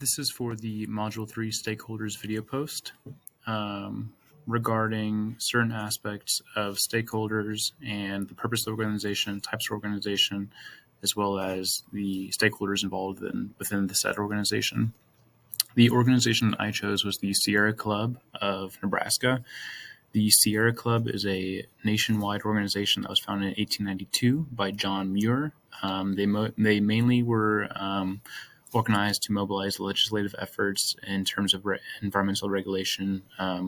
This is for the Module 3 stakeholders video post regarding certain aspects of stakeholders and the purpose of the organization, types of organization, as well as the stakeholders involved within the said organization. The organization I chose was the Sierra Club of Nebraska. The Sierra Club is a nationwide organization that was founded in 1892 by John Muir. They mainly were organized to mobilize legislative efforts in terms of environmental regulation,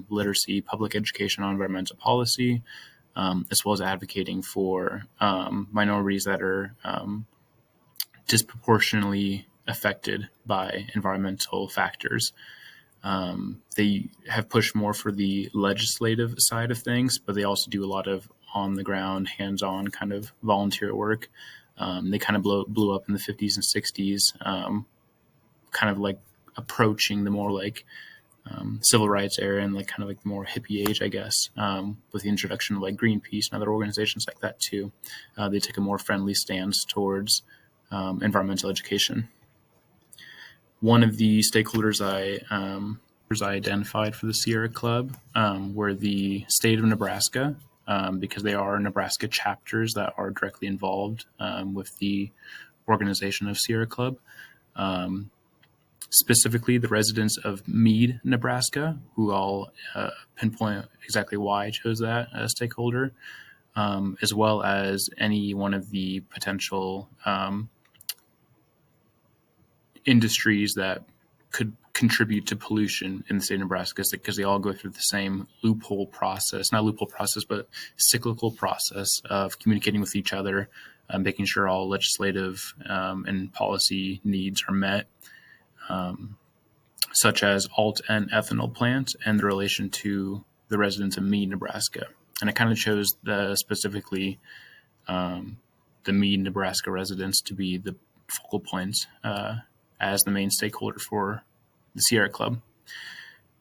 literacy, public education on environmental policy, as well as advocating for minorities that are disproportionately affected by environmental factors. They have pushed more for the legislative side of things, but they also do a lot of on-the-ground, hands-on kind of volunteer work. They kind of blew up in the 50s and 60s, kind of like approaching the more like civil rights era and like kind of like the more hippie age, I guess, with the introduction of like Greenpeace and other organizations like that too. They take a more friendly stance towards environmental education. One of the stakeholders I identified for the Sierra Club were the state of Nebraska, because they are Nebraska chapters that are directly involved with the organization of Sierra Club. Specifically, the residents of Mead, Nebraska, who I'll pinpoint exactly why I chose that stakeholder, as well as any one of the potential industries that could contribute to pollution in the state of Nebraska, because they all go through the same cyclical process of communicating with each other, making sure all legislative and policy needs are met, such as alt-N ethanol plant and the relation to the residents of Mead, Nebraska. And I kind of chose specifically the Mead, Nebraska residents to be the focal point as the main stakeholder for the Sierra Club.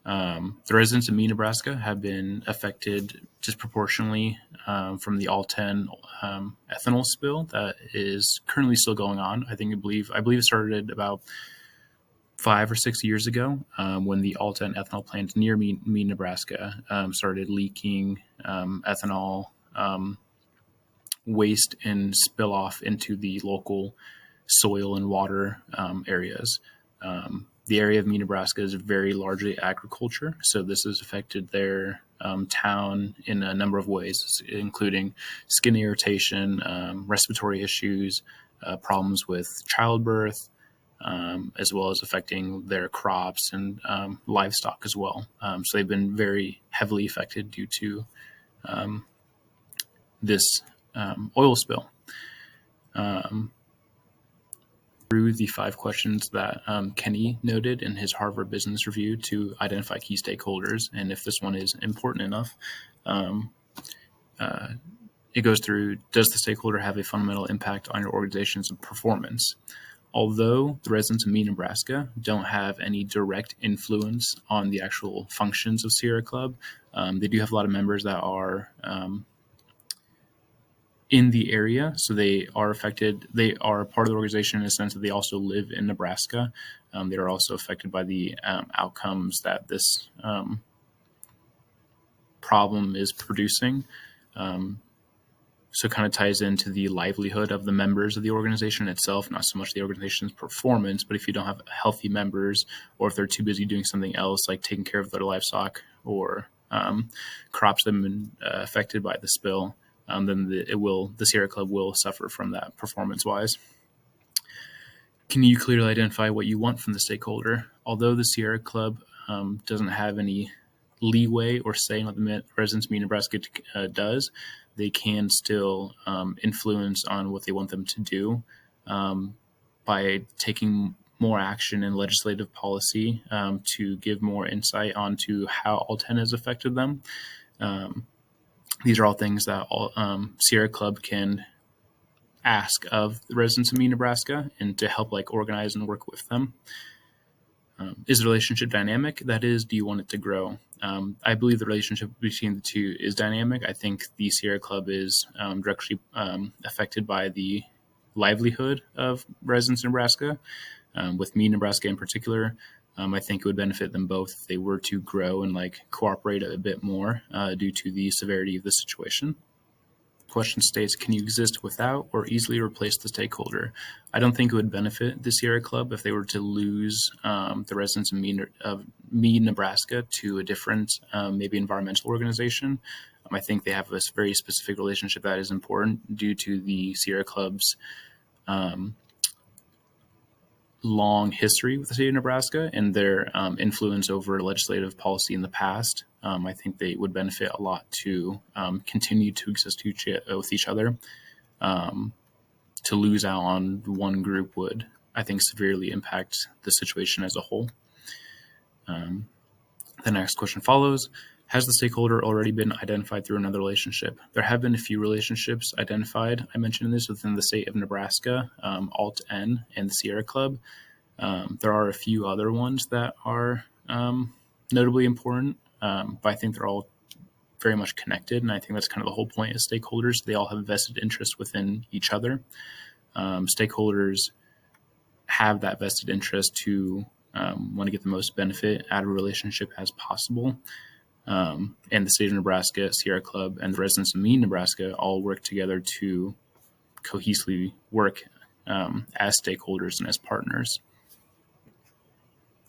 The residents of Mead, Nebraska have been affected disproportionately from the alt-N ethanol spill that is currently still going on. I believe it started about 5 or 6 years ago when the alt-N ethanol plant near Mead, Nebraska started leaking ethanol waste and spill off into the local soil and water areas. The area of Mead, Nebraska is very largely agriculture, so this has affected their town in a number of ways, including skin irritation, respiratory issues, problems with childbirth, as well as affecting their crops and livestock as well. So they've been very heavily affected due to this oil spill. Through the 5 questions that Kenny noted in his Harvard Business Review to identify key stakeholders, and if this one is important enough, it goes through: does the stakeholder have a fundamental impact on your organization's performance? Although the residents of Mead, Nebraska don't have any direct influence on the actual functions of Sierra Club, they do have a lot of members that are in the area, so they are affected. They are part of the organization in a sense that they also live in Nebraska. They are also affected by the outcomes that this problem is producing. So it kind of ties into the livelihood of the members of the organization itself, not so much the organization's performance, but if you don't have healthy members, or if they're too busy doing something else like taking care of their livestock or crops that have been affected by the spill, then the Sierra Club will suffer from that performance-wise. Can you clearly identify what you want from the stakeholder? Although the Sierra Club doesn't have any leeway or say in what the residents of Mead, Nebraska does, they can still influence on what they want them to do by taking more action in legislative policy to give more insight onto how alt-N has affected them. These are all things that Sierra Club can ask of the residents of Mead, Nebraska, and to help like organize and work with them. Is the relationship dynamic? That is, do you want it to grow? I believe the relationship between the two is dynamic. I think the Sierra Club is directly affected by the livelihood of residents in Nebraska. With me, Nebraska in particular, I think it would benefit them both if they were to grow and cooperate a bit more due to the severity of the situation. Question states, can you exist without or easily replace the stakeholder? I don't think it would benefit the Sierra Club if they were to lose the residents of Mead, Nebraska to a different, maybe environmental organization. I think they have a very specific relationship that is important due to the Sierra Club's long history with the state of Nebraska and their influence over legislative policy in the past. I think they would benefit a lot to continue to exist with each other. To lose out on one group would, I think, severely impact the situation as a whole. The next question follows. Has the stakeholder already been identified through another relationship? There have been a few relationships identified. I mentioned this within the state of Nebraska, Alt-N and the Sierra Club. There are a few other ones that are notably important, but I think they're all very much connected, and I think that's kind of the whole point of stakeholders. They all have a vested interest within each other. Stakeholders have that vested interest to want to get the most benefit out of a relationship as possible. And the state of Nebraska, Sierra Club, and the residents of Mead, Nebraska all work together to cohesively work as stakeholders and as partners.